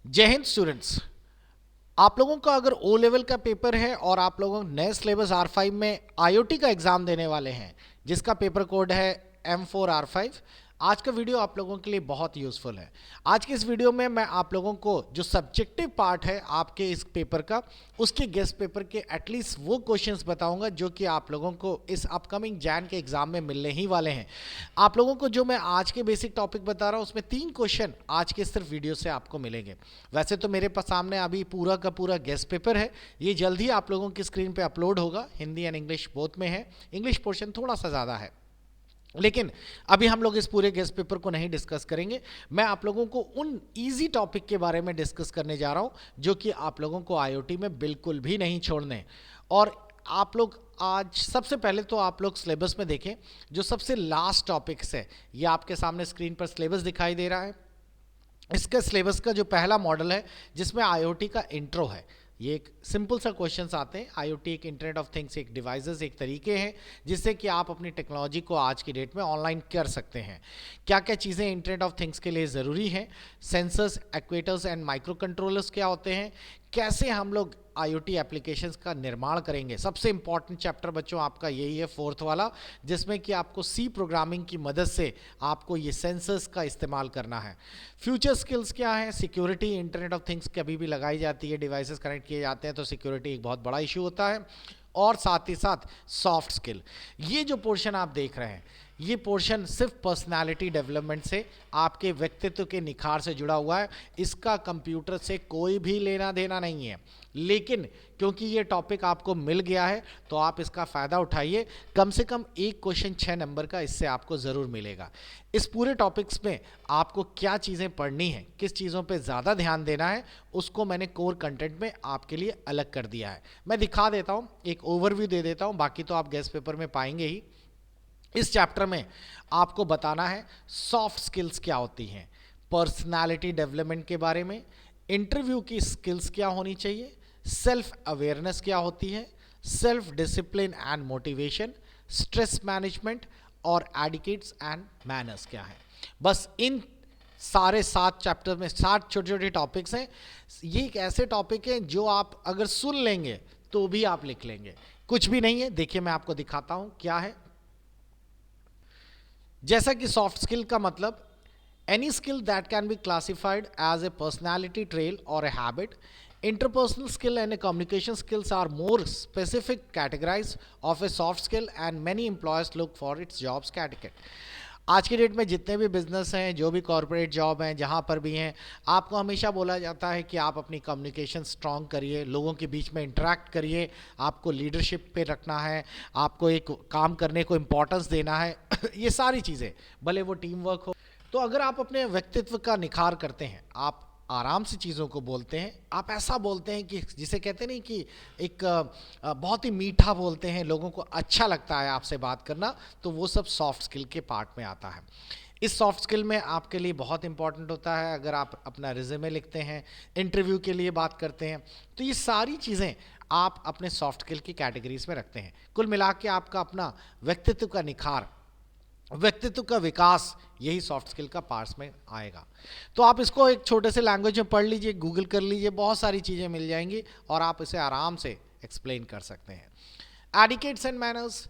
जय हिंद स्टूडेंट्स। आप लोगों का अगर ओ लेवल का पेपर है और आप लोगों नए सिलेबस R5 में आईओटी का एग्जाम देने वाले हैं जिसका पेपर कोड है M4R5, आज का वीडियो आप लोगों के लिए बहुत यूजफुल है। आज के इस वीडियो में मैं आप लोगों को जो सब्जेक्टिव पार्ट है आपके इस पेपर का, उसके गेस्ट पेपर के एटलीस्ट वो क्वेश्चंस बताऊंगा जो कि आप लोगों को इस अपकमिंग जैन के एग्जाम में मिलने ही वाले हैं। आप लोगों को जो मैं आज के बेसिक टॉपिक बता रहा हूं उसमें 3 क्वेश्चन आज के सिर्फ वीडियो से आपको मिलेंगे। वैसे तो मेरे पास सामने अभी पूरा का पूरा गेस्ट पेपर है, ये जल्द ही आप लोगों की स्क्रीन पे अपलोड होगा। हिंदी एंड इंग्लिश बोथ में है, इंग्लिश पोर्शन थोड़ा सा ज़्यादा है, लेकिन अभी हम लोग इस पूरे गेस्ट पेपर को नहीं डिस्कस करेंगे। मैं आप लोगों को उन इजी टॉपिक के बारे में डिस्कस करने जा रहा हूं जो कि आप लोगों को आईओटी में बिल्कुल भी नहीं छोड़ने। और आप लोग आज सबसे पहले तो आप लोग सिलेबस में देखें, जो सबसे लास्ट टॉपिक्स है ये आपके सामने स्क्रीन पर सिलेबस दिखाई दे रहा है। इसका सिलेबस का जो पहला मॉडल है जिसमें आईओटी का इंट्रो है, ये एक सिंपल सा क्वेश्चंस आते हैं। आईओटी एक इंटरनेट ऑफ थिंग्स, एक डिवाइसेस, एक तरीके हैं जिससे कि आप अपनी टेक्नोलॉजी को आज की डेट में ऑनलाइन कर सकते हैं। क्या क्या चीज़ें इंटरनेट ऑफ थिंग्स के लिए ज़रूरी हैं, सेंसर्स, एक्वेटर्स एंड माइक्रो कंट्रोलर्स क्या होते हैं, कैसे हम लोग आईओटी एप्लीकेशंस का निर्माण करेंगे। सबसे इंपॉर्टेंट चैप्टर बच्चों आपका यही है, फोर्थ वाला, जिसमें कि आपको सी प्रोग्रामिंग की मदद से आपको ये सेंसर्स का इस्तेमाल करना है। फ्यूचर स्किल्स क्या है, सिक्योरिटी, इंटरनेट ऑफ थिंग्स कभी भी लगाई जाती है, डिवाइसेस कनेक्ट किए जाते हैं तो सिक्योरिटी एक बहुत बड़ा इशू होता है। और साथ ही साथ सॉफ्ट स्किल, ये जो पोर्शन आप देख रहे हैं ये पोर्शन सिर्फ पर्सनालिटी डेवलपमेंट से, आपके व्यक्तित्व के निखार से जुड़ा हुआ है। इसका कंप्यूटर से कोई भी लेना देना नहीं है, लेकिन क्योंकि ये टॉपिक आपको मिल गया है तो आप इसका फ़ायदा उठाइए। कम से कम एक क्वेश्चन 6 नंबर का इससे आपको ज़रूर मिलेगा। इस पूरे टॉपिक्स में आपको क्या चीज़ें पढ़नी है, किस चीज़ों पे ज़्यादा ध्यान देना है, उसको मैंने कोर कंटेंट में आपके लिए अलग कर दिया है। मैं दिखा देता हूँ, एक ओवरव्यू दे देता हूँ, बाकी तो आप गेस्ट पेपर में पाएंगे ही। इस चैप्टर में आपको बताना है सॉफ्ट स्किल्स क्या होती हैं, पर्सनालिटी डेवलपमेंट के बारे में, इंटरव्यू की स्किल्स क्या होनी चाहिए, सेल्फ अवेयरनेस क्या होती है, self discipline and motivation, stress management और एडिकेट्स एंड मैनर्स क्या है। बस इन सारे 7 चैप्टर में 7 छोटे छोटे टॉपिक्स हैं। ये एक ऐसे टॉपिक हैं जो आप अगर सुन लेंगे तो भी आप लिख लेंगे, कुछ भी नहीं है। देखिए मैं आपको दिखाता हूं क्या है। जैसा कि सॉफ्ट स्किल का मतलब any skill that can be classified as a personality trait और a habit. Interpersonal skill and communication skills are more specific categories of a soft skill and many employers look for its jobs category। आज की date में जितने भी business हैं, जो भी corporate job हैं, जहाँ पर भी हैं, आपको हमेशा बोला जाता है कि आप अपनी कम्युनिकेशन स्ट्रॉन्ग करिए, लोगों के बीच में इंटरेक्ट करिए, आपको लीडरशिप पे रखना है, आपको एक काम करने को इम्पोर्टेंस देना है ये सारी चीज़ें, भले वो टीम वर्क हो। तो अगर आप अपने व्यक्तित्व का निखार करते हैं, आप आराम से चीज़ों को बोलते हैं, आप ऐसा बोलते हैं कि जिसे कहते नहीं कि एक बहुत ही मीठा बोलते हैं, लोगों को अच्छा लगता है आपसे बात करना, तो वो सब सॉफ्ट स्किल के पार्ट में आता है। इस सॉफ्ट स्किल में आपके लिए बहुत इंपॉर्टेंट होता है अगर आप अपना रिज्यूमे लिखते हैं, इंटरव्यू के लिए बात करते हैं, तो ये सारी चीज़ें आप अपने सॉफ्ट स्किल की कैटेगरीज में रखते हैं। कुल मिला के आपका अपना व्यक्तित्व का निखार, व्यक्तित्व का विकास, यही सॉफ्ट स्किल का पार्ट्स में आएगा। तो आप इसको एक छोटे से लैंग्वेज में पढ़ लीजिए, गूगल कर लीजिए, बहुत सारी चीज़ें मिल जाएंगी और आप इसे आराम से एक्सप्लेन कर सकते हैं। एडिकेट्स एंड मैनर्स,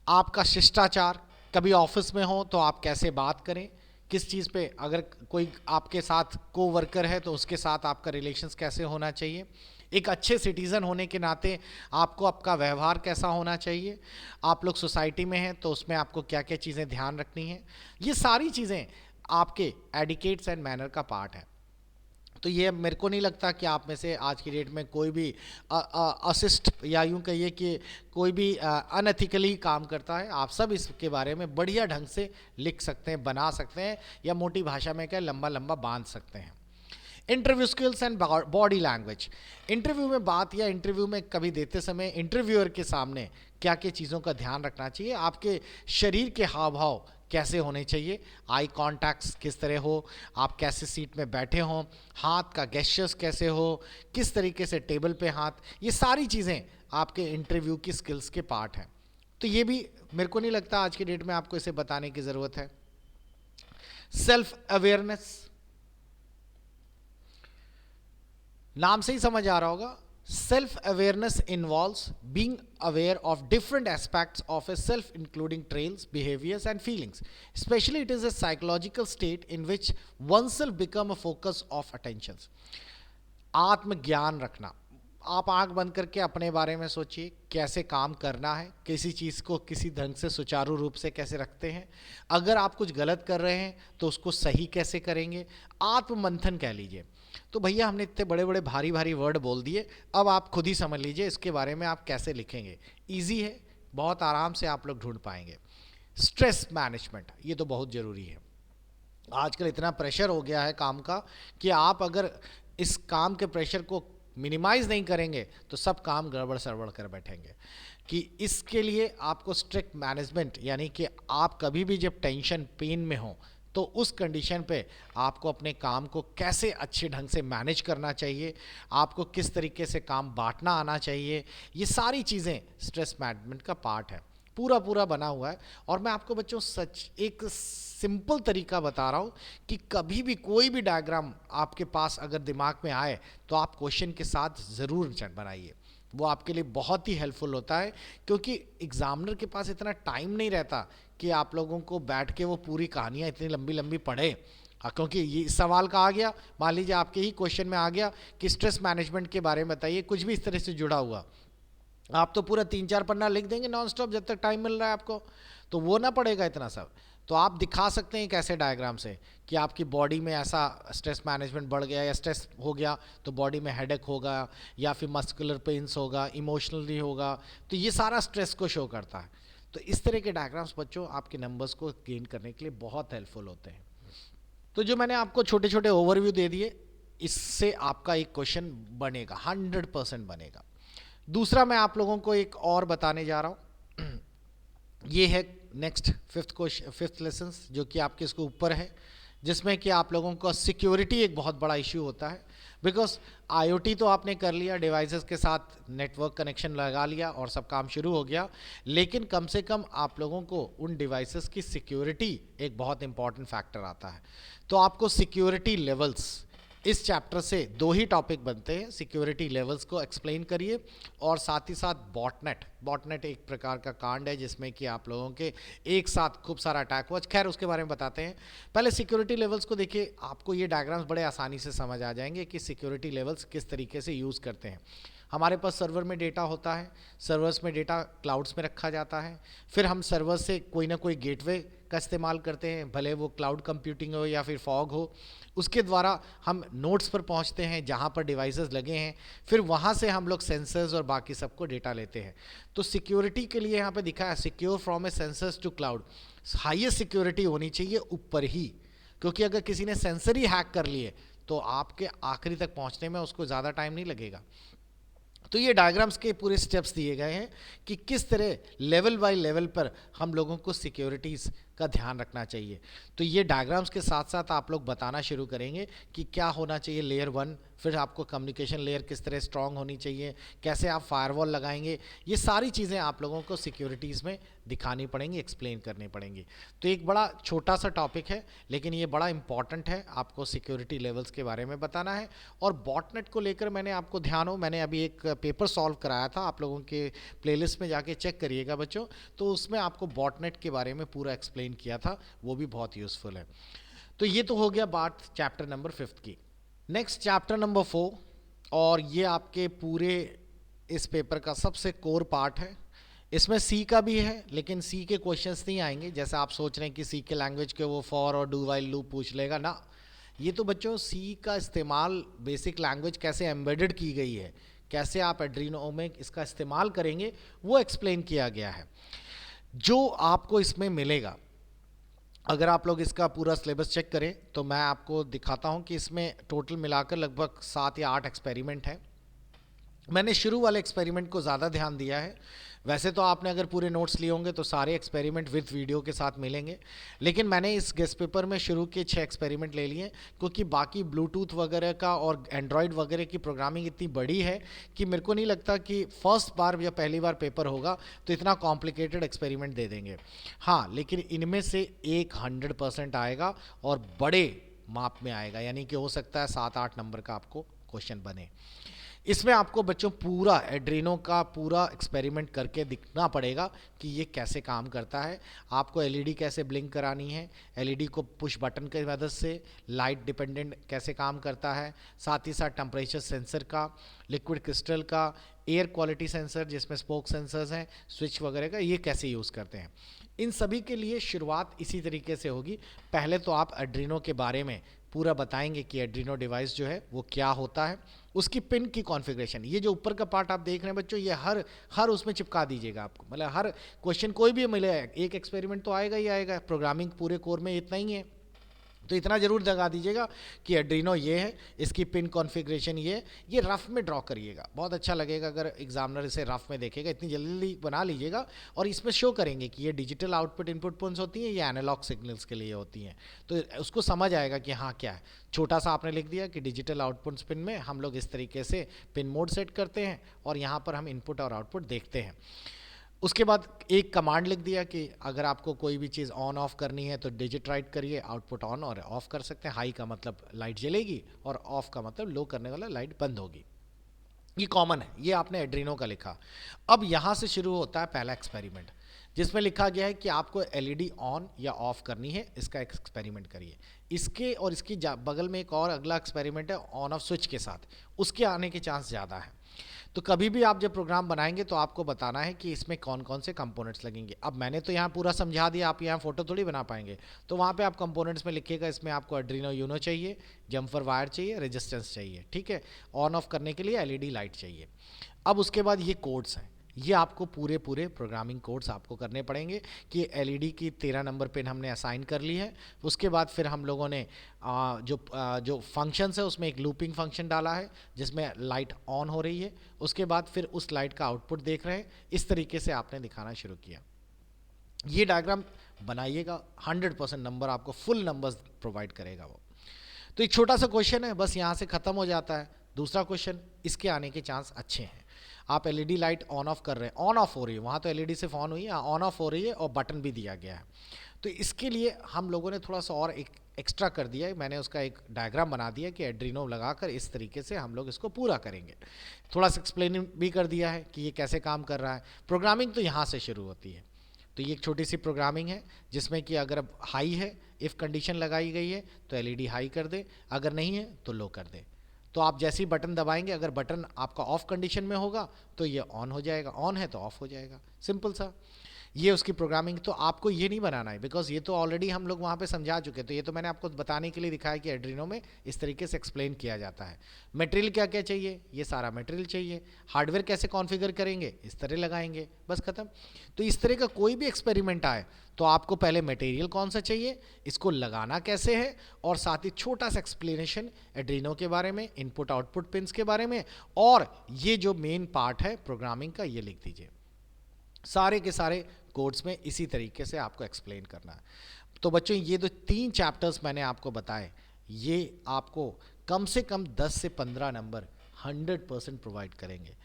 आपका शिष्टाचार, कभी ऑफिस में हो तो आप कैसे बात करें, किस चीज़ पे, अगर कोई आपके साथ को वर्कर है तो उसके साथ आपका रिलेशंस कैसे होना चाहिए, एक अच्छे सिटीज़न होने के नाते आपको आपका व्यवहार कैसा होना चाहिए, आप लोग सोसाइटी में हैं तो उसमें आपको क्या क्या चीज़ें ध्यान रखनी है, ये सारी चीज़ें आपके एडिकेट्स एंड मैनर का पार्ट है। तो ये मेरे को नहीं लगता कि आप में से आज की डेट में कोई भी असिस्ट या यूं कहिए कि कोई भी अनएथिकली काम करता है। आप सब इसके बारे में बढ़िया ढंग से लिख सकते हैं, बना सकते हैं, या मोटी भाषा में क्या लंबा लंबा बांध सकते हैं। Interview skills and body language, interview में बात या इंटरव्यू में कभी देते समय इंटरव्यूअर के सामने क्या क्या चीज़ों का ध्यान रखना चाहिए, आपके शरीर के हाव भाव कैसे होने चाहिए, आई कॉन्टैक्ट्स किस तरह हो, आप कैसे सीट में बैठे हों, हाथ का गेस्चर्स कैसे हो, किस तरीके से टेबल पे हाथ, ये सारी चीज़ें आपके इंटरव्यू की स्किल्स के पार्ट हैं। तो ये भी मेरे को नहीं लगता आज की डेट में आपको इसे बताने की ज़रूरत है। सेल्फ अवेयरनेस, नाम से ही समझ आ रहा होगा, self awareness involves being aware of different aspects of A self including trails, behaviours and feelings, specially it is a psychological state in which oneself become a focus of attention. आत्मज्ञान रखना, आप आंख बंद करके अपने बारे में सोचिए कैसे काम करना है, किसी चीज़ को किसी ढंग से सुचारू रूप से कैसे रखते हैं, अगर आप कुछ गलत कर रहे हैं तो उसको सही कैसे करेंगे, आत्ममंथन कह लीजिए। तो भैया हमने इतने बड़े बड़े भारी भारी वर्ड बोल दिए, अब आप खुद ही समझ लीजिए इसके बारे में आप कैसे लिखेंगे। ईजी है, बहुत आराम से आप लोग ढूंढ पाएंगे। स्ट्रेस मैनेजमेंट, ये तो बहुत ज़रूरी है। आजकल इतना प्रेशर हो गया है काम का कि आप अगर इस काम के प्रेशर को मिनिमाइज नहीं करेंगे तो सब काम गड़बड़ सड़बड़ कर बैठेंगे। कि इसके लिए आपको स्ट्रिक्ट मैनेजमेंट, यानी कि आप कभी भी जब टेंशन पेन में हो तो उस कंडीशन पे आपको अपने काम को कैसे अच्छे ढंग से मैनेज करना चाहिए, आपको किस तरीके से काम बांटना आना चाहिए, ये सारी चीज़ें स्ट्रेस मैनेजमेंट का पार्ट है। पूरा पूरा बना हुआ है। और मैं आपको बच्चों सच एक सिंपल तरीका बता रहा हूँ कि कभी भी कोई भी डायग्राम आपके पास अगर दिमाग में आए तो आप क्वेश्चन के साथ ज़रूर बनाइए, वो आपके लिए बहुत ही हेल्पफुल होता है। क्योंकि एग्जामिनर के पास इतना टाइम नहीं रहता कि आप लोगों को बैठ के वो पूरी कहानियाँ इतनी लंबी लंबी पढ़े। क्योंकि ये सवाल का आ गया, मान लीजिए आपके ही क्वेश्चन में आ गया कि स्ट्रेस मैनेजमेंट के बारे में बताइए, कुछ भी इस तरह से जुड़ा हुआ, आप तो पूरा 3-4 पन्ना लिख देंगे नॉन स्टॉप जब तक टाइम मिल रहा है आपको, तो वो ना पड़ेगा इतना सब। तो आप दिखा सकते हैं कैसे डायग्राम से कि आपकी बॉडी में ऐसा स्ट्रेस मैनेजमेंट बढ़ गया या स्ट्रेस हो गया तो बॉडी में हेडेक होगा या फिर मस्कुलर पेन्स होगा, इमोशनली होगा, तो ये सारा स्ट्रेस को शो करता है। तो इस तरह के डायग्राम्स बच्चों आपके नंबर्स को गेन करने के लिए बहुत हेल्पफुल होते हैं। तो जो मैंने आपको छोटे छोटे ओवरव्यू दे दिए, इससे आपका एक क्वेश्चन बनेगा, 100% बनेगा। दूसरा मैं आप लोगों को एक और बताने जा रहा हूँ, ये है नेक्स्ट फिफ्थ लेसन जो कि आपके इसके ऊपर है, जिसमें कि आप लोगों का सिक्योरिटी एक बहुत बड़ा इश्यू होता है। बिकॉज आईओटी तो आपने कर लिया, डिवाइसेस के साथ नेटवर्क कनेक्शन लगा लिया और सब काम शुरू हो गया, लेकिन कम से कम आप लोगों को उन डिवाइसेस की सिक्योरिटी एक बहुत इंपॉर्टेंट फैक्टर आता है। तो आपको सिक्योरिटी लेवल्स, इस चैप्टर से 2 ही टॉपिक बनते हैं, सिक्योरिटी लेवल्स को एक्सप्लेन करिए और साथ ही साथ बॉटनेट एक प्रकार का कांड है जिसमें कि आप लोगों के एक साथ खूब सारा अटैक हुआ। खैर उसके बारे में बताते हैं, पहले सिक्योरिटी लेवल्स को देखिए। आपको ये डायग्राम्स बड़े आसानी से समझ आ जाएंगे कि सिक्योरिटी लेवल्स किस तरीके से यूज़ करते हैं। हमारे पास सर्वर में डेटा होता है, सर्वर्स में डेटा क्लाउड्स में रखा जाता है, फिर हम सर्वर से कोई ना कोई गेटवे का इस्तेमाल करते हैं, भले वो क्लाउड कंप्यूटिंग हो या फिर फॉग हो, उसके द्वारा हम नोड्स पर पहुंचते हैं जहां पर डिवाइसेस लगे हैं, फिर वहां से हम लोग सेंसर्स और बाकी सबको डेटा लेते हैं। तो सिक्योरिटी के लिए यहाँ पे दिखा है secure from a sensors to cloud, highest security होनी चाहिए ऊपर ही, क्योंकि अगर किसी ने सेंसर ही हैक कर लिए तो आपके आखिरी तक पहुंचने में उसको ज़्यादा टाइम नहीं लगेगा। तो ये डायग्राम्स के पूरे स्टेप्स दिए गए हैं कि किस तरह लेवल बाय लेवल पर हम लोगों को सिक्योरिटीज़ का ध्यान रखना चाहिए। तो ये डायग्राम्स के साथ साथ आप लोग बताना शुरू करेंगे कि क्या होना चाहिए लेयर 1, फिर आपको कम्युनिकेशन लेयर किस तरह स्ट्रांग होनी चाहिए, कैसे आप फायरवॉल लगाएंगे, ये सारी चीज़ें आप लोगों को सिक्योरिटीज़ में दिखानी पड़ेंगी, एक्सप्लेन करनी पड़ेंगी। तो एक बड़ा छोटा सा टॉपिक है लेकिन ये बड़ा इंपॉर्टेंट है, आपको सिक्योरिटी लेवल्स के बारे में बताना है। और बॉटनेट को लेकर मैंने आपको ध्यान हो, मैंने अभी एक पेपर सॉल्व कराया था, आप लोगों के प्लेलिस्ट में जाके चेक करिएगा बच्चों, तो उसमें आपको बॉटनेट के बारे में पूरा एक्सप्लेन किया था, वो भी बहुत यूज़फुल है। तो ये तो हो गया बात चैप्टर नंबर 5 की। नेक्स्ट चैप्टर नंबर 4, और ये आपके पूरे इस पेपर का सबसे कोर पार्ट है। इसमें सी का भी है लेकिन सी के क्वेश्चंस नहीं आएंगे, जैसे आप सोच रहे हैं कि सी के लैंग्वेज के वो फॉर और डू वाइल लूप पूछ लेगा ना। ये तो बच्चों सी का इस्तेमाल, बेसिक लैंग्वेज कैसे एम्बेडेड की गई है, कैसे आप एड्रीनो में इसका इस्तेमाल करेंगे, वो एक्सप्लेन किया गया है। जो आपको इसमें मिलेगा, अगर आप लोग इसका पूरा सिलेबस चेक करें तो मैं आपको दिखाता हूं कि इसमें टोटल मिलाकर लगभग 7 या 8 एक्सपेरिमेंट हैं। मैंने शुरू वाले एक्सपेरिमेंट को ज़्यादा ध्यान दिया है, वैसे तो आपने अगर पूरे नोट्स लिए होंगे तो सारे एक्सपेरिमेंट विद वीडियो के साथ मिलेंगे, लेकिन मैंने इस गेस्ट पेपर में शुरू के 6 एक्सपेरिमेंट ले लिए, क्योंकि बाकी ब्लूटूथ वगैरह का और एंड्रॉयड वगैरह की प्रोग्रामिंग इतनी बड़ी है कि मेरे को नहीं लगता कि फर्स्ट बार या पहली बार पेपर होगा तो इतना कॉम्प्लिकेटेड एक्सपेरिमेंट दे देंगे। हाँ, लेकिन इनमें से एक 100% आएगा और बड़े माप में आएगा, यानी कि हो सकता है 7-8 नंबर का आपको क्वेश्चन बने। इसमें आपको बच्चों पूरा एड्रीनो का पूरा एक्सपेरिमेंट करके दिखना पड़ेगा कि ये कैसे काम करता है। आपको एलईडी कैसे ब्लिंक करानी है, एलईडी को पुश बटन की मदद से लाइट डिपेंडेंट कैसे काम करता है, साथ ही साथ टेम्परेचर सेंसर का, लिक्विड क्रिस्टल का, एयर क्वालिटी सेंसर जिसमें स्पोक सेंसर्स हैं, स्विच वगैरह का, ये कैसे यूज़ करते हैं। इन सभी के लिए शुरुआत इसी तरीके से होगी। पहले तो आप एड्रीनो के बारे में पूरा बताएंगे कि एड्रीनो डिवाइस जो है वो क्या होता है, उसकी पिन की कॉन्फ़िगरेशन। ये जो ऊपर का पार्ट आप देख रहे हैं बच्चों, ये हर उसमें चिपका दीजिएगा आपको, मतलब हर क्वेश्चन कोई भी मिले, एक एक्सपेरिमेंट तो आएगा ही आएगा। प्रोग्रामिंग पूरे कोर में इतना ही है, तो इतना जरूर लगा दीजिएगा कि एड्रीनो ये है, इसकी पिन कॉन्फ़िगरेशन ये रफ में ड्रॉ करिएगा, बहुत अच्छा लगेगा अगर एग्जामिनर इसे रफ में देखेगा। इतनी जल्दी बना लीजिएगा और इसमें शो करेंगे कि ये डिजिटल आउटपुट इनपुट पिन्स होती हैं, ये एनालॉग सिग्नल्स के लिए होती हैं, तो उसको समझ आएगा कि हाँ क्या है। छोटा सा आपने लिख दिया कि डिजिटल आउटपुट पिन में हम लोग इस तरीके से पिन मोड सेट करते हैं और यहाँ पर हम इनपुट और आउटपुट देखते हैं। उसके बाद एक कमांड लिख दिया कि अगर आपको कोई भी चीज़ ऑन ऑफ करनी है तो डिजिट राइट करिए, आउटपुट ऑन और ऑफ कर सकते हैं। हाई का मतलब लाइट जलेगी और ऑफ का मतलब लो करने वाला लाइट बंद होगी। ये कॉमन है, ये आपने एड्रीनो का लिखा। अब यहाँ से शुरू होता है पहला एक्सपेरिमेंट, जिसमें लिखा गया है कि आपको एलईडी ऑन या ऑफ करनी है, इसका एक एक्सपेरिमेंट करिए। इसके और इसकी बगल में एक और अगला एक्सपेरिमेंट है ऑन ऑफ स्विच के साथ, उसके आने के चांस ज़्यादा है। तो कभी भी आप जब प्रोग्राम बनाएंगे तो आपको बताना है कि इसमें कौन कौन से कंपोनेंट्स लगेंगे। अब मैंने तो यहाँ पूरा समझा दिया, आप यहाँ फोटो थोड़ी बना पाएंगे, तो वहाँ पे आप कंपोनेंट्स में लिखिएगा इसमें आपको एड्रीनो यूनो चाहिए, जम्पर वायर चाहिए, रेजिस्टेंस चाहिए, ठीक है। ऑन ऑफ करने के लिए एलईडी लाइट चाहिए। अब उसके बाद ये कोड्स हैं, ये आपको पूरे प्रोग्रामिंग कोड्स आपको करने पड़ेंगे कि एलईडी की 13 नंबर पिन हमने असाइन कर ली है। उसके बाद फिर हम लोगों ने जो फंक्शंस है उसमें एक लूपिंग फंक्शन डाला है जिसमें लाइट ऑन हो रही है, उसके बाद फिर उस लाइट का आउटपुट देख रहे हैं। इस तरीके से आपने दिखाना शुरू किया। ये डायग्राम बनाइएगा, 100% नंबर आपको फुल नंबर्स प्रोवाइड करेगा वो। तो एक छोटा सा क्वेश्चन है, बस यहाँ से ख़त्म हो जाता है। दूसरा क्वेश्चन, इसके आने के चांस अच्छे हैं। आप एलईडी लाइट ऑन ऑफ कर रहे हैं, ऑन ऑफ हो रही है, वहाँ तो एलईडी सिर्फ ऑन हुई है, ऑन ऑफ हो रही है और बटन भी दिया गया है। तो इसके लिए हम लोगों ने थोड़ा सा और एक एक्स्ट्रा कर दिया है, मैंने उसका एक डायग्राम बना दिया कि एड्रीनो लगाकर इस तरीके से हम लोग इसको पूरा करेंगे। थोड़ा सा एक्सप्लेन भी कर दिया है कि ये कैसे काम कर रहा है। प्रोग्रामिंग तो यहाँ से शुरू होती है। तो ये एक छोटी सी प्रोग्रामिंग है जिसमें कि अगर हाई है, इफ़ कंडीशन लगाई गई है तो एलईडी हाई कर दे, अगर नहीं है तो लो कर दे। तो आप जैसे ही बटन दबाएंगे, अगर बटन आपका ऑफ कंडीशन में होगा तो ये ऑन हो जाएगा, ऑन है तो ऑफ हो जाएगा, सिंपल सा। ये उसकी प्रोग्रामिंग। तो आपको ये नहीं बनाना है बिकॉज ये तो ऑलरेडी हम लोग वहाँ पे समझा चुके हैं। तो ये तो मैंने आपको बताने के लिए दिखाया कि एड्रीनो में इस तरीके से एक्सप्लेन किया जाता है। मटेरियल क्या क्या चाहिए, ये सारा मटेरियल चाहिए। हार्डवेयर कैसे कॉन्फ़िगर करेंगे, इस तरह लगाएंगे, बस ख़त्म। तो इस तरह का कोई भी एक्सपेरिमेंट आए तो आपको पहले मटेरियल कौन सा चाहिए, इसको लगाना कैसे है, और साथ ही छोटा सा एक्सप्लेनेशन एड्रीनो के बारे में, इनपुट आउटपुट पिन्स के बारे में, और ये जो मेन पार्ट है प्रोग्रामिंग का ये लिख दीजिए। सारे के सारे कोड्स में इसी तरीके से आपको एक्सप्लेन करना है। तो बच्चों ये जो 3 चैप्टर्स मैंने आपको बताए, ये आपको कम से कम 10 से 15 नंबर 100% प्रोवाइड करेंगे।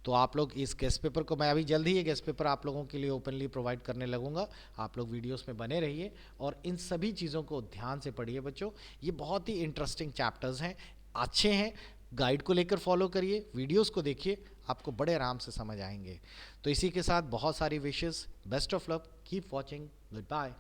तो आप लोग इस गेस्ट पेपर को, मैं अभी जल्द ही ये गेस्ट पेपर आप लोगों के लिए ओपनली प्रोवाइड करने लगूंगा। आप लोग वीडियोस में बने रहिए और इन सभी चीज़ों को ध्यान से पढ़िए बच्चों। ये बहुत ही इंटरेस्टिंग चैप्टर्स हैं, अच्छे हैं। गाइड को लेकर फॉलो करिए, वीडियोस को देखिए, आपको बड़े आराम से समझ आएंगे। तो इसी के साथ बहुत सारी wishes, best of luck, keep watching, good bye.